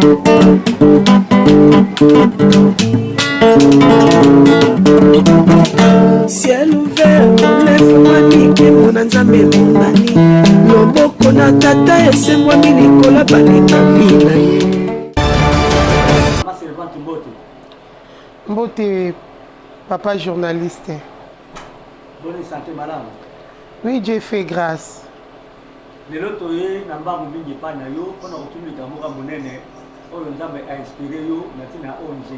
Ciel ouvert, lève-moi niki mona nzambe monani loboko na tata esemwa milikola balinga na ye. Mbote, papa journaliste. Bonne santé, madame. Oui, Dieu fait grâce. Le loto ye namba mubingi pa na yo pona kutumika muka munene oyo nzambe a inspiré yo natina ONG.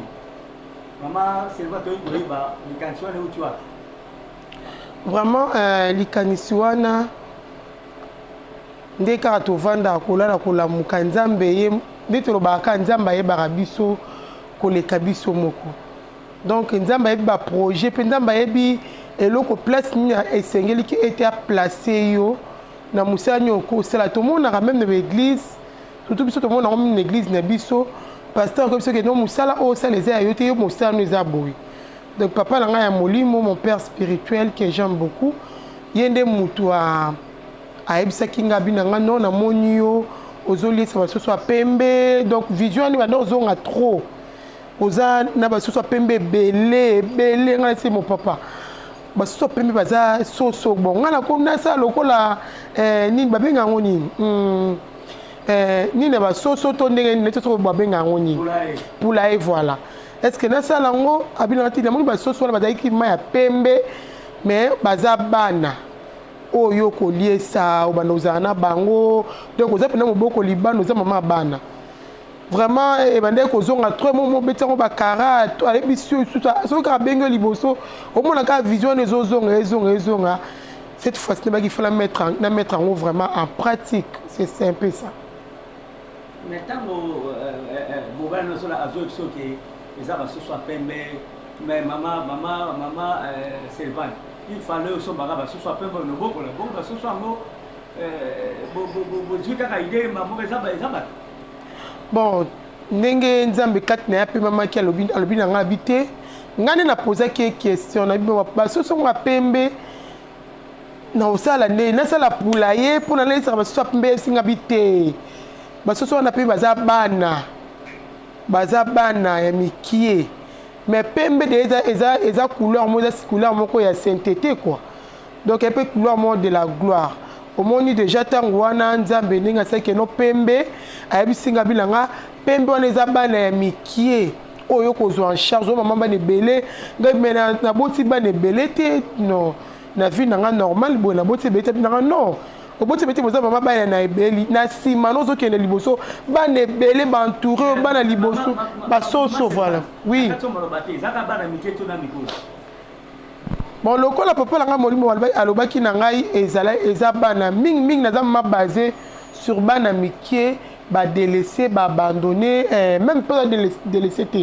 Mama Salvatore Koyiba likanisiwa ne uti wapi? Vraiment likanisiwa na ndeka tovanda kolala kolamuka nzambe ye ndetolo baka nzambe ye barabiso koleka biso moko. Donc nzambe ye ba projet pe nzambe ye bi eloko place ni esengeli ki était placé yo na musani oko sala to mona même na l'église surtout biso to mona comme l'église na biso pasteur comme ce que non musala o sala les ayote yo musana nous aboui. Donc papa na ya molimo mon père spirituel que j'aime beaucoup yende mutu a ebisa kinga binanga non na monio ozoli ça va se soit pembe donc vision ni ba zonga trop oza na ba se soit pembe belé ngana c'est mon papa ba so pembe baza soso bon ngana ko na sa lokola nini babenga ngoni nini ba soso to ndenge ne to babenga ngoni poulailler voilà est-ce que na sa lango abina tina moni ba soso la bazaki ma ya pembe mais baza bana oyo ko liesa obanoza na bango donc oza pena moboko libano za mama bana vraiment et bande ko zonga trop mo betango ba kara to ale bisu so ka bengo liboso au moins la vision les zonga cette fois ce qui faut la mettre en vraiment en pratique c'est un peu ça mais tango bobano so la azo so que les aba so soit pembe mais maman Sylvain il fallait aussi bagaba so soit pembe no boko la bonga so soit mo bo jika ka idée maman ezaba. Bon, ndenge nzambe kat na yape mama ki alobi na nga bité ngane na poser ke question na bibo ba soso nga pembe na osala ne na sala poulailler pour na lesa ba soso pembe singa bité ba soso na pembe baza bana ya mikie mais pembe de eza couleur moko ya sainteté quoi donc un peu couleur moko de la gloire. Au moni déjà tango wana nzambe ninga seke no pembe ayebisinga bilanga pembe wana eza bana ya mikie oyo kozwa en charge o mama bana ebele ngai mena na boti bana ebele te non na vie nanga normal boye na boti ebele te nanga non oboti ebele te boza mama bana na ebeli na nsima nozokende liboso bana ebele baentouré bana liboso basoso voilà oui. Bon, le cas la papa langa molimo alobaki na ngai eza bana ming na zama basé sur bana mikie ba délaissé ba abandonné même pas délaissé te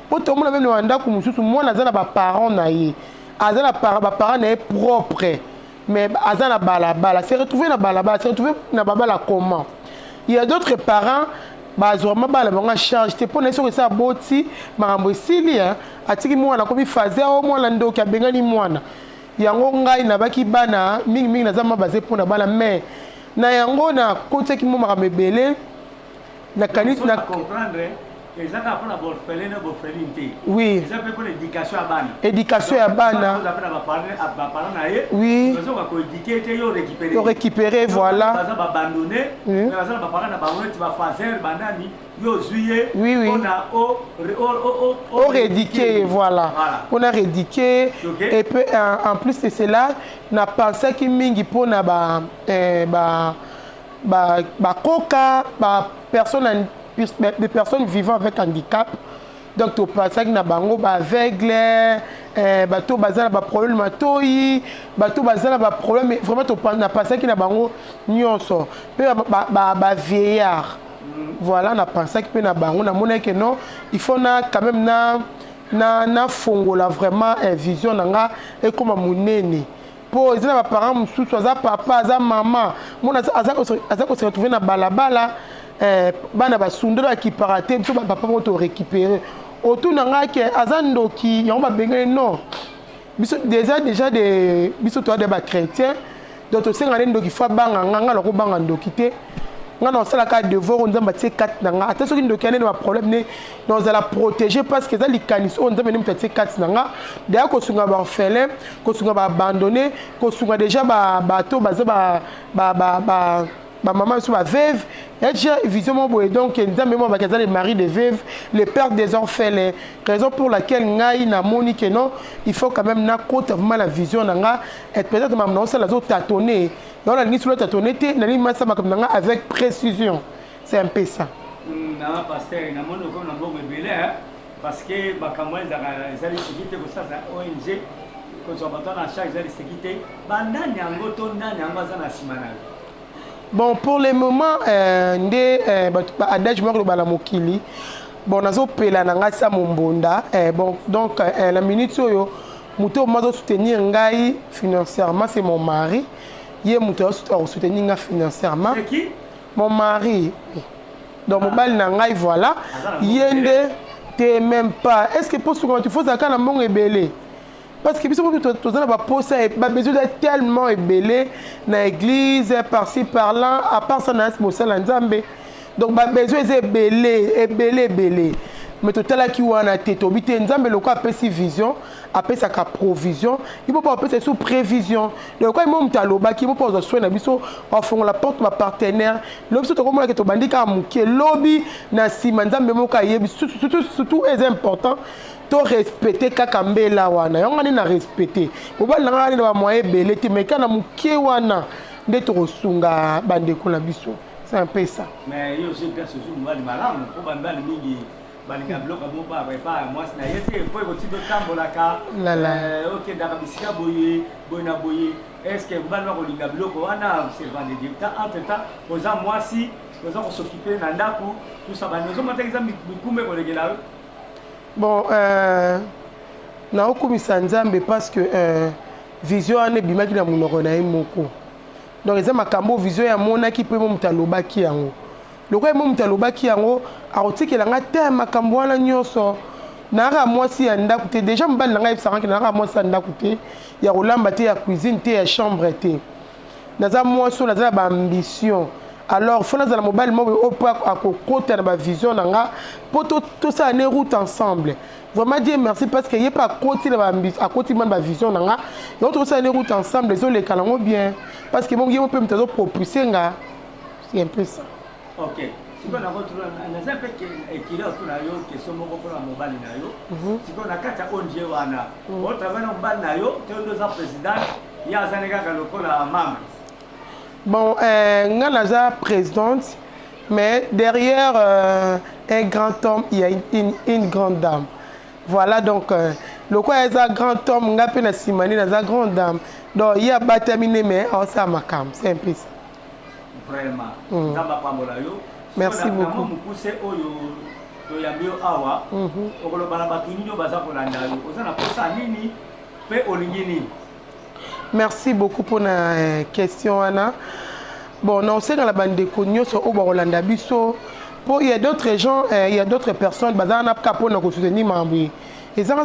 pour tout le monde même wanda ku mususu mwana za na ba parents na ye azana ba parents na propre mais azana balabala se retrouver na balabala se retrouver na babala comment il y a d'autres parents bazoma bala bonga charge te pona so que ça boti makambo esili atiki mwana komi faze o mwana ndoki abengani mwana yango ngai na baki bana mingi na zama baze pona bana mais na yango na koteki mo makambo ebele na kanisi na comprendre ezaka pona borfeline borfelinte oui ça peut pour l'éducation à bana éducation à bana ba parents na ye oui ils ont ko éduquer te yo récupérer voilà baza ba abandonner mais baza ba parents na ba wona ti ba fazer banani yo zuye on a au rééduquer voilà on a rééduqué et puis en plus de cela na pensé ki mingi pona ba coca des personnes vivant avec handicap donc tu penses que na bango ba aveugle bato bazana ba problème matoyi bato bazana ba problème vraiment tu na pensé que na bango nyonso pe ba vieillard voilà na pensé que na bango na mona que non il faut na quand même na fongola vraiment vision nanga et comme munene pour ils na ba parents mususu za papa za maman mona aza ko se retrouver na balabala bana basundelo akiparate biso papa moto récupérer autour nanga ke azandoki yango babengeli non biso déjà de biso to de ba chrétien donc to senga ndoki fa banga nganga loko banga ndoki te nga na sala ka devoir on nzamba tie 4 nanga ata soki ndokene na problème ne nous allons protéger parce que ça likanis on nzamba ne tie 4 nanga déjà ko sunga ba orphelin ko sunga ba abandonné ko sunga déjà ba bato baza ba maman sur ma veuve il y a déjà vision mon boy donc nzambe moi bakaza les maris de veuves les pères des orphelins raison pour laquelle ngai na moni que non il faut quand même na côté vraiment la vision nanga et peut-être même non ça la autres tâtonner dans la ligne sur la tâtonner na ligne ça comme nanga avec précision c'est un peu ça na pasteur na moni comme na bongo belé parce que bakamwa za sécurité ko ça ONG ko so batana chaque za sécurité bandani yango to ndani yango za na simana. Bon, pour le moment, adage mort la mokili. Bon, nazo pela nanga sa mombonda. Bon, donc la minute yo, muto mazo soutenir ngai financièrement, c'est mon mari. Yé muto soutenir ngai financièrement. C'est qui? Mon mari. Donc mobile ngai voilà. Yende t'es même pas. Est-ce que pour ce que tu fais ça quand la mon est belé? Parce que si tu as besoin d'être tellement ébélé dans l'église, par-ci, par-là, à part ça, dans le donc, besoin d'être ébélé. Mais tout à l'heure, qui a été obité, nous avons une vision, après ça, provision. Il faut pas appeler sous prévision. Donc, quand il y a un qui pas soin, on la porte ma partenaire. L'objet, c'est comme que tu bandit qui lobby, surtout, est important. To respecter kakambe la wana yonga ni na respecter obali nga ni ba moyen belé ti mais kana mukie wana ndeto kosunga bande ko la biso c'est un peu ça mais yo aussi bien ce jour moi di malamu ko bamba ni mingi balika bloka mo ba prépa moi na yete po ko tido tambola ka OK daka bisika boye boyna boye est-ce que bamba ko linga bloka wana c'est vendre du temps entre temps posa moi si posa ko s'occuper na ndaku tout ça ba nous on exemple mikume ko legela. Bon, na okumisa nzambe parce que vision ane bimaki na munoko na moko. Donc eza makambo vision ya mona ki pe mo mutalobaki yango. Lokwa mo mutalobaki yango aotikela nga te makambo wana nyoso. Na ra mwasi ya ndaku te déjà mbali nga ibsaka ki na ra mwasi ya ndaku te ya kolamba te ya cuisine te ya chambre te. Naza mwasi naza ba ambition. Alors, il faut que nous ayons une vision pour tout ça, une route ensemble. Vraiment dire merci parce qu'il n'y a pas à côté de ma vision. Il y a une route ensemble, les autres les bien. Parce que je peux me propulser. C'est un peu ça. Ok. Si on a retrouvé un peu qui est autour de la question pour la mobile, si on a 4 ONG, on travaille en bas, tu es le président, il y a un membre. Bon, je suis présidente, mais derrière un grand homme, il y a une grande dame. Voilà, donc, le quoi est un grand homme, je suis une grande dame. Donc, il y a pas terminé, mais c'est un macam, c'est un peu ça. Vraiment. Merci beaucoup. Merci beaucoup pour la question, Anna. Bon, on sait que la bande de Cognos au Rolanda Bisso. Il y a d'autres gens, il y a d'autres personnes, on a capé de soutenir Mambi. Et ça,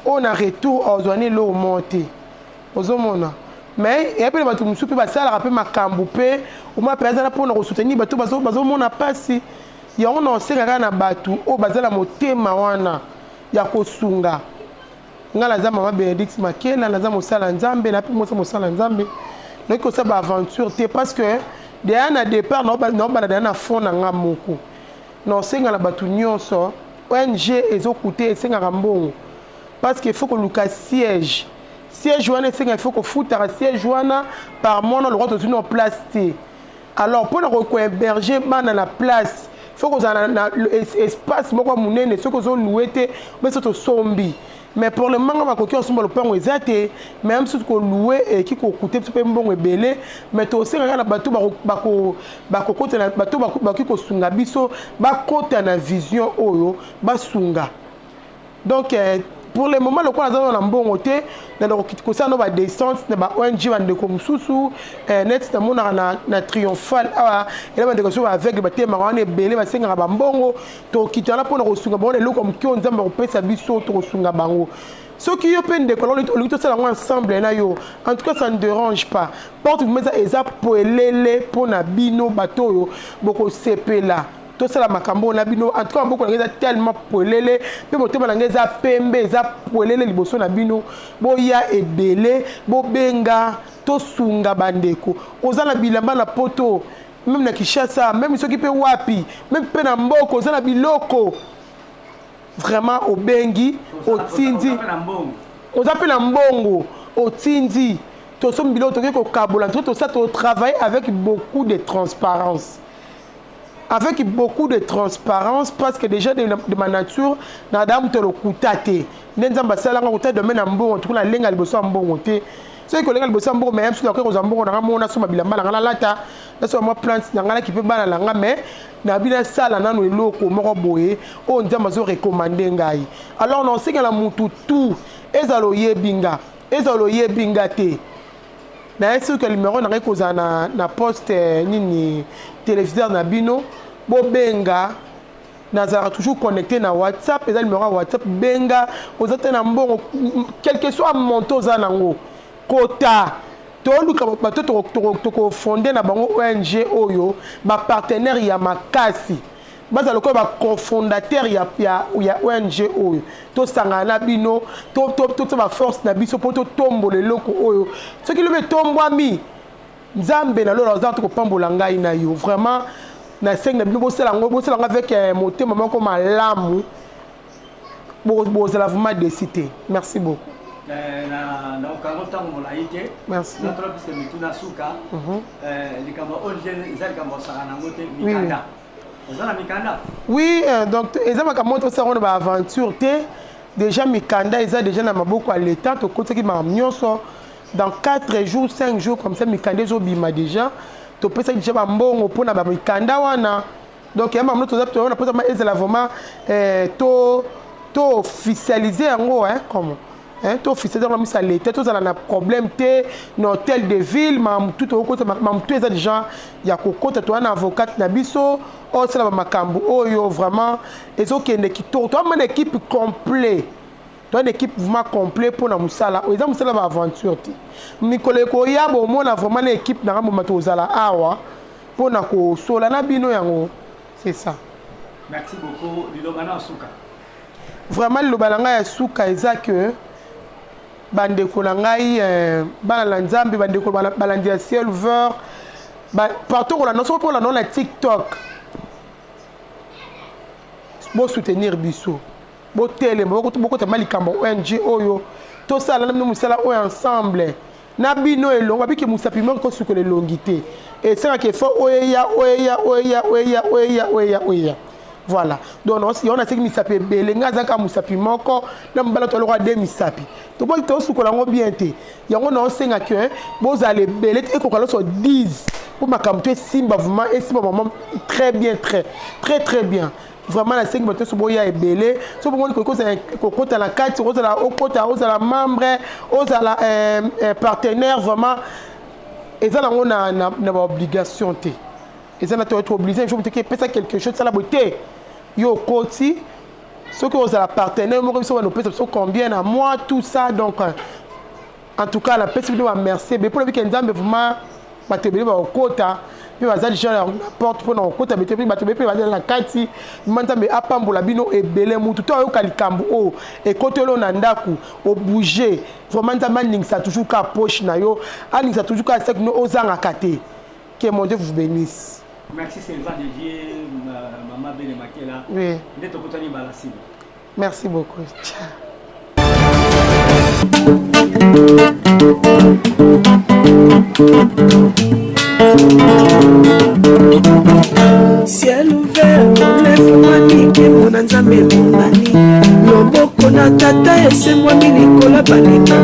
on a retour aux années l'eau montée. Mais il y a des gens qui sont rappelé ma camboupé, ou ma personne pour nous soutenir, bateau bazo mon a passé. Il y a un sait que na bateau, au bazala moté mawana, ya kosunga. Nga la zama Bénédicte Makela, la zama Osala Nzambe, la plus moi Osala Nzambe. Donc ça va aventure parce que déjà na départ non ba na fond na nga moko. Non senga la batu nyonso ONG ezokuté senga mbongo. Parce qu'il faut que Lucas siège. Siège wana senga il faut que futa siège wana par mois na le droit de une place té. Alors pour nous héberger dans la place, il faut que nous espace moko munene ce que zo louer mais c'est sombi. Mais pour le moment, on a le pain exact, même si on loue et qui coûte un peu bon et belé, mais aussi on a bateau côté la bateau qui sunga biso ba côté na vision oyo ba sunga. Donc pour le moment le quoi na mbongo te na ko ça no ba descente na ba ONG ba ndeko mususu net na mona na triomphal awa ela ba ndeko so avec ba tema wana belé ba senga ba mbongo to kitala pona ko sunga ba le ko mkio nzamba ko pesa biso to ko sunga bango. Ceux qui ont des colons, ensemble, en tout cas, ça ne dérange pas. Porte vous mettez ça pour les pour nabino bateau, beaucoup CP là. Tout ça la macambo nabino. En tout cas, beaucoup de gens tellement pour les, mais bon, tu m'as dit ça PMB, ça pour les liboso nabino. Boya et belé, bo benga, to sunga bandeko. Ozana bilamba na poto, même na Kinshasa, même ceux qui peuvent wapi, même penamboko, ozana biloko. Vraiment au bengi au tindi aux appels en bongo au tindi tout ça bilo to ko kabola tout ça to travaille avec beaucoup de transparence parce que déjà de ma nature na dame to kutate nzamba sala nga kutate de mena mbongo to na lenga liboso mbongo te so ko lenga liboso mbongo mais so ko mbongo na mona so mabilamba na lata na so mo plante na ngala ki pe bana la nga mais na bina sala nanu eloko moko boye o nzamba zo recommander ngai alors non c'est que la mutu tout ezalo yebinga te na est-ce que le numéro na ko na poste nini téléviseur na bino bo benga nazara toujours connecté na WhatsApp et numéro WhatsApp benga ozate na mbongo quel que soit monto za nango kota toluka bato to fondé na bango ONG oyo ba partenaire ya makasi baza loko ba cofondateur ya ONG oyo to sangana bino to ba force na biso poto tombo le loko oyo ce qui le met tombwami nzambe na lolo za to pambola ngai na yo vraiment na seng na bino bosela avec motema moko malamu bozala vraiment décidé. Merci beaucoup. Na ukango tango molaite merci na trop c'est mituna suka likamba onje za likamba sara na ngote mikanda ozana mikanda oui donc ezama ka montre ça on ba aventure te déjà mikanda eza déjà na maboko à l'état to kotaki ma nyonso dans 4 jours 5 jours comme ça mikanda zo bima déjà to pesa déjà ba mbongo pona ba mikanda wana donc yamba mno to za to na pesa ma ezela vraiment to officialiser yango comment tout officier dans la l'état tout ça na problème té no hôtel de ville mam tout au côté mam tout ça déjà ya kokota to un avocat na biso o c'est la makambo oyo vraiment et so kende ki to une équipe complet to une équipe vraiment complet pour na musala o eza musala ba aventure ti mikole ko ya bo mona vraiment une équipe na rambo mato zala awa pour na ko sola na bino yango c'est ça. Merci beaucoup Lilobana Suka. Vraiment Lilobana ya Suka eza que bandeko na ngai bana la nzambe bandeko balandia ciel ouvert partout on a non pour la non la TikTok bo soutenir biso bo tele bo ko malikambo ONG oyo to sala na musala oyo ensemble na bino elongo biki musapi mo ko sukole longité et ça que faut oya voilà donc on a ce qui misapi belenga zaka musapi moko na mbala to lwa de misapi to bo to sukola ngo bien te yango na osenga que bozale belete e ko kala so 10 pour makamto simba vraiment et simba maman très bien très bien vraiment la 5 bateau so boya ebele so bo ko kota la 4 so la okota la membre la partenaire vraiment et ça on a na obligation te et ça na to être obligé il faut que pesa quelque chose ça la beauté yo koti ce que vous avez partenaire moi so no pesa so combien à moi tout ça donc en tout cas la personne doit merci mais pour le week-end nzambe vraiment batebele ba okota puis baza déjà la porte pour na okota betebele batebele baza la kati nzambe apambola bino ebele mutu to yo kalikambu o et côté lo na ndaku o bouger vraiment nzambe ningisa toujours ka poche na yo aningisa toujours ka sek no ozanga kate que mon Dieu vous bénisse. Merci Sylvain de Dieu, maman Bene Makela. Oui. Merci beaucoup. Ciao. Ciel ouvert, lève-moi nique mon nzambe mon nani. Loboko na tata et c'est moi milikola balinga.